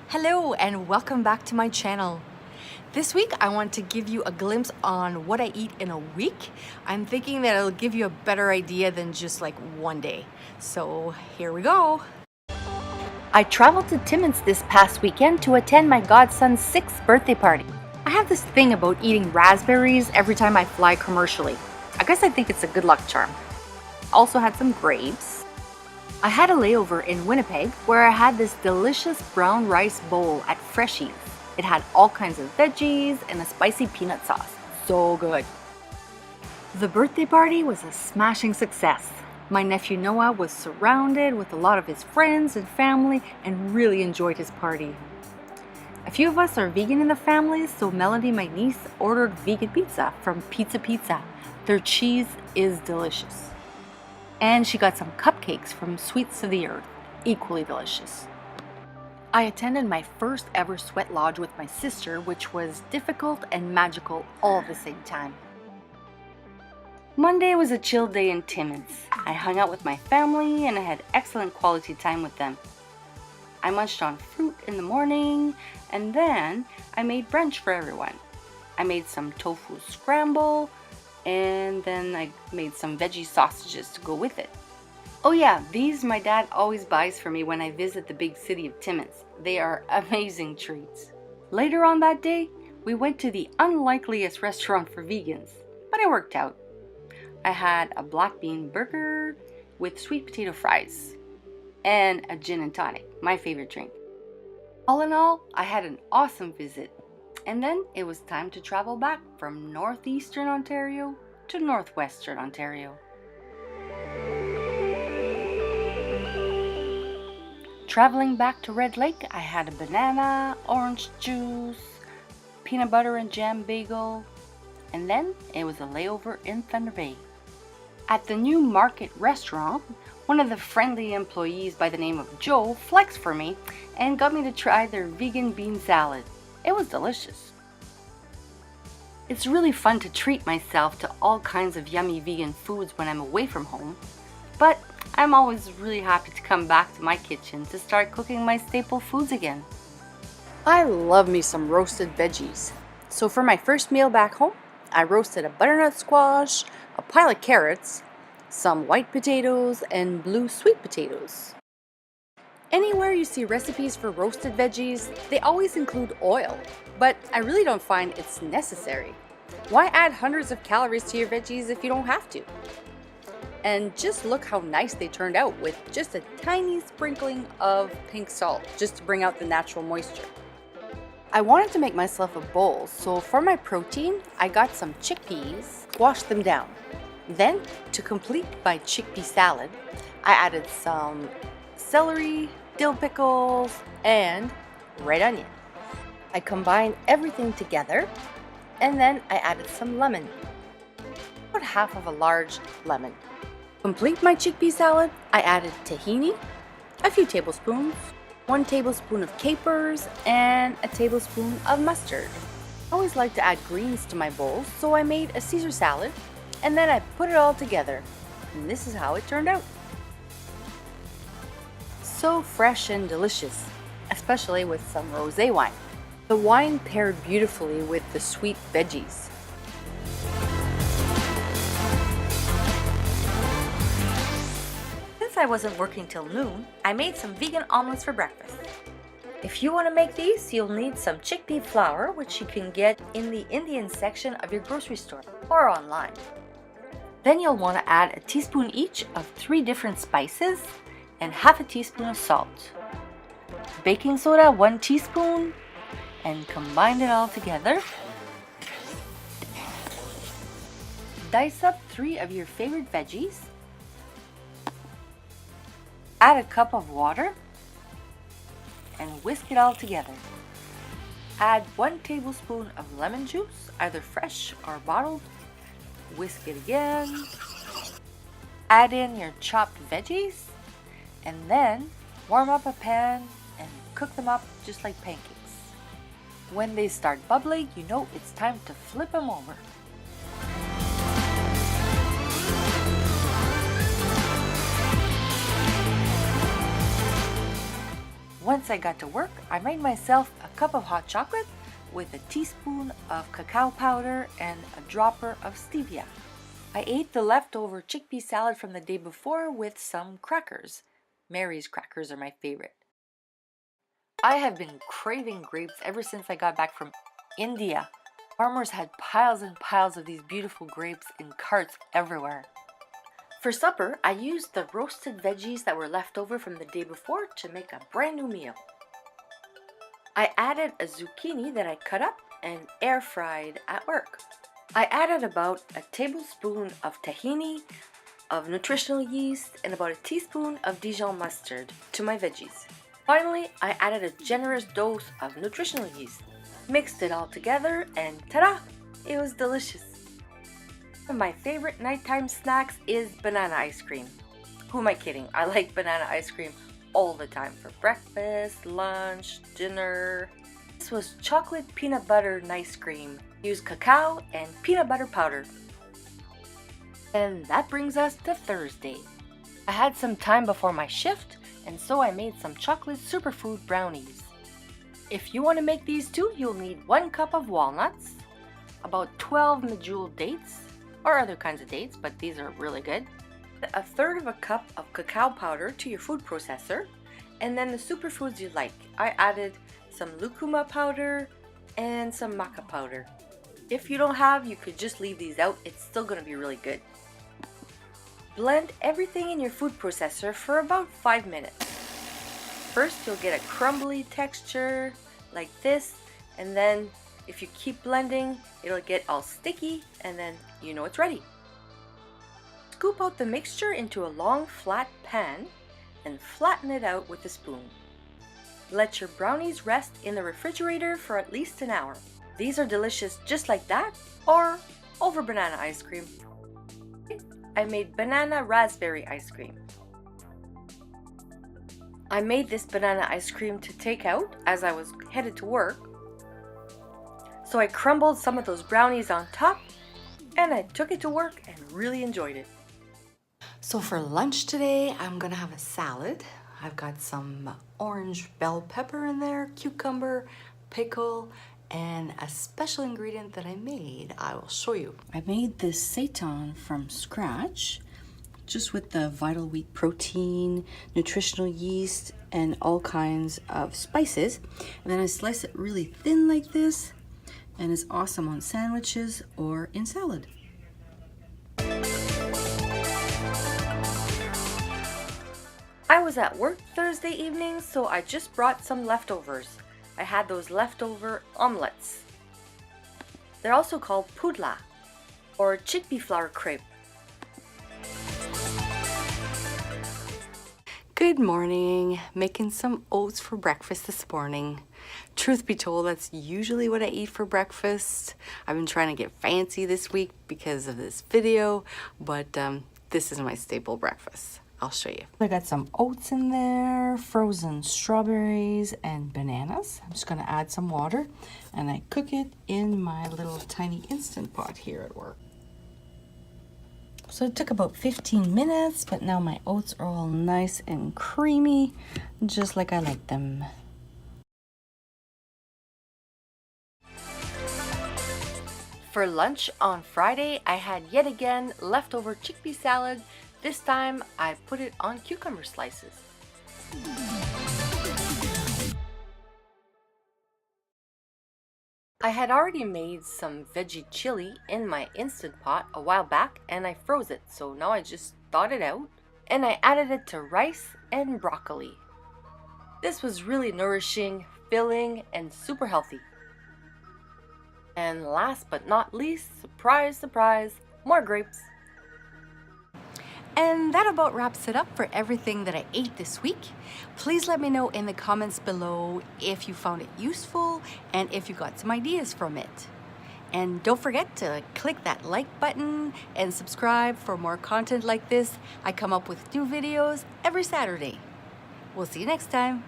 Hello and welcome back to my channel. This week I want to give you a glimpse on what I eat in a week. I'm thinking that it'll give you a better idea than just like one day. So here we go. I traveled to Timmins this past weekend to attend my godson's 6th birthday party. I have this thing about eating raspberries every time I fly commercially. I guess I think it's a good luck charm. Also had some grapes. I had a layover in Winnipeg where I had this delicious brown rice bowl at Freshies. It had all kinds of veggies and a spicy peanut sauce. So good. The birthday party was a smashing success. My nephew Noah was surrounded with a lot of his friends and family and really enjoyed his party. A few of us are vegan in the family, so Melody, my niece, ordered vegan pizza from Pizza. Their cheese is delicious. And she got some cupcakes from Sweets of the Earth, equally delicious. I attended my first ever sweat lodge with my sister, which was difficult and magical all at the same time. Monday was a chill day in Timmins. I hung out with my family and I had excellent quality time with them. I munched on fruit in the morning and then I made brunch for everyone. I made some tofu scramble, and then I made some veggie sausages to go with it. Oh yeah, these my dad always buys for me when I visit the big city of Timmins. They are amazing treats. Later on that day, we went to the unlikeliest restaurant for vegans, but it worked out. I had a black bean burger with sweet potato fries and a gin and tonic, my favorite drink. All in all, I had an awesome visit. And then it was time to travel back from northeastern Ontario to northwestern Ontario. Traveling back to Red Lake, I had a banana, orange juice, peanut butter and jam bagel, and then it was a layover in Thunder Bay. At the New Market restaurant, one of the friendly employees by the name of Joe flexed for me and got me to try their vegan bean salad. It was delicious. It's really fun to treat myself to all kinds of yummy vegan foods when I'm away from home, but I'm always really happy to come back to my kitchen to start cooking my staple foods again. I love me some roasted veggies. So for my first meal back home, I roasted a butternut squash, a pile of carrots, some white potatoes, and blue sweet potatoes. Anywhere you see recipes for roasted veggies, they always include oil, but I really don't find it's necessary. Why add hundreds of calories to your veggies if you don't have to? And just look how nice they turned out with just a tiny sprinkling of pink salt, just to bring out the natural moisture. I wanted to make myself a bowl, so for my protein, I got some chickpeas, washed them down. Then, to complete my chickpea salad, I added some celery, dill pickles, and red onion. I combined everything together and then I added some lemon. About half of a large lemon. To complete my chickpea salad, I added tahini, a few tablespoons, 1 tablespoon of capers, and a tablespoon of mustard. I always like to add greens to my bowls, so I made a Caesar salad and then I put it all together. And this is how it turned out. So fresh and delicious, especially with some rosé wine. The wine paired beautifully with the sweet veggies. Since I wasn't working till noon, I made some vegan omelets for breakfast. If you want to make these, you'll need some chickpea flour, which you can get in the Indian section of your grocery store or online. Then you'll want to add a teaspoon each of 3 different spices and half a teaspoon of salt. Baking soda 1 teaspoon, and combine it all together. Dice up 3 of your favorite veggies. Add a cup of water and whisk it all together. Add 1 tablespoon of lemon juice, either fresh or bottled. Whisk it again. Add in your chopped veggies and then warm up a pan and cook them up just like pancakes. When they start bubbling, you know it's time to flip them over. Once I got to work, I made myself a cup of hot chocolate with a teaspoon of cacao powder and a dropper of stevia. I ate the leftover chickpea salad from the day before with some crackers. Mary's crackers are my favorite. I have been craving grapes ever since I got back from India. Farmers had piles and piles of these beautiful grapes in carts everywhere. For supper, I used the roasted veggies that were left over from the day before to make a brand new meal. I added a zucchini that I cut up and air fried at work. I added about a tablespoon of tahini, of nutritional yeast, and about a teaspoon of Dijon mustard to my veggies. Finally, I added a generous dose of nutritional yeast. Mixed it all together and ta-da! It was delicious. One of my favorite nighttime snacks is banana ice cream. Who am I kidding? I like banana ice cream all the time for breakfast, lunch, dinner. This was chocolate peanut butter ice cream. Use cacao and peanut butter powder. And that brings us to Thursday. I had some time before my shift, and so I made some chocolate superfood brownies. If you want to make these too, you'll need 1 cup of walnuts, about 12 medjool dates, or other kinds of dates, but these are really good, a third of a cup of cacao powder to your food processor, and then the superfoods you like. I added some lucuma powder and some maca powder. If you don't have, you could just leave these out. It's still going to be really good. Blend everything in your food processor for about 5 minutes. First, you'll get a crumbly texture like this, and then if you keep blending, it'll get all sticky, and then you know it's ready. Scoop out the mixture into a long flat pan and flatten it out with a spoon. Let your brownies rest in the refrigerator for at least an hour. These are delicious just like that or over banana ice cream. I made banana raspberry ice cream. I made this banana ice cream to take out as I was headed to work. So I crumbled some of those brownies on top and I took it to work and really enjoyed it. So for lunch today, I'm gonna have a salad. I've got some orange bell pepper in there, cucumber, pickle, and a special ingredient that I made. I will show you. I made this seitan from scratch, just with the vital wheat protein, nutritional yeast, and all kinds of spices. And then I slice it really thin like this, and it's awesome on sandwiches or in salad. I was at work Thursday evening, so I just brought some leftovers. I had those leftover omelettes. They're also called pudla, or chickpea flour crepe. Good morning. Making some oats for breakfast this morning. Truth be told, that's usually what I eat for breakfast. I've been trying to get fancy this week because of this video, but this is my staple breakfast. I'll show you. I got some oats in there, frozen strawberries and bananas. I'm just gonna add some water and I cook it in my little tiny Instant Pot here at work. So it took about 15 minutes, but now my oats are all nice and creamy, just like I like them. For lunch on Friday, I had yet again leftover chickpea salad. This time, I put it on cucumber slices. I had already made some veggie chili in my Instant Pot a while back and I froze it, so now I just thawed it out and I added it to rice and broccoli. This was really nourishing, filling, and super healthy. And last but not least, surprise, surprise, more grapes. And that about wraps it up for everything that I ate this week. Please let me know in the comments below if you found it useful and if you got some ideas from it. And don't forget to click that like button and subscribe for more content like this. I come up with new videos every Saturday. We'll see you next time.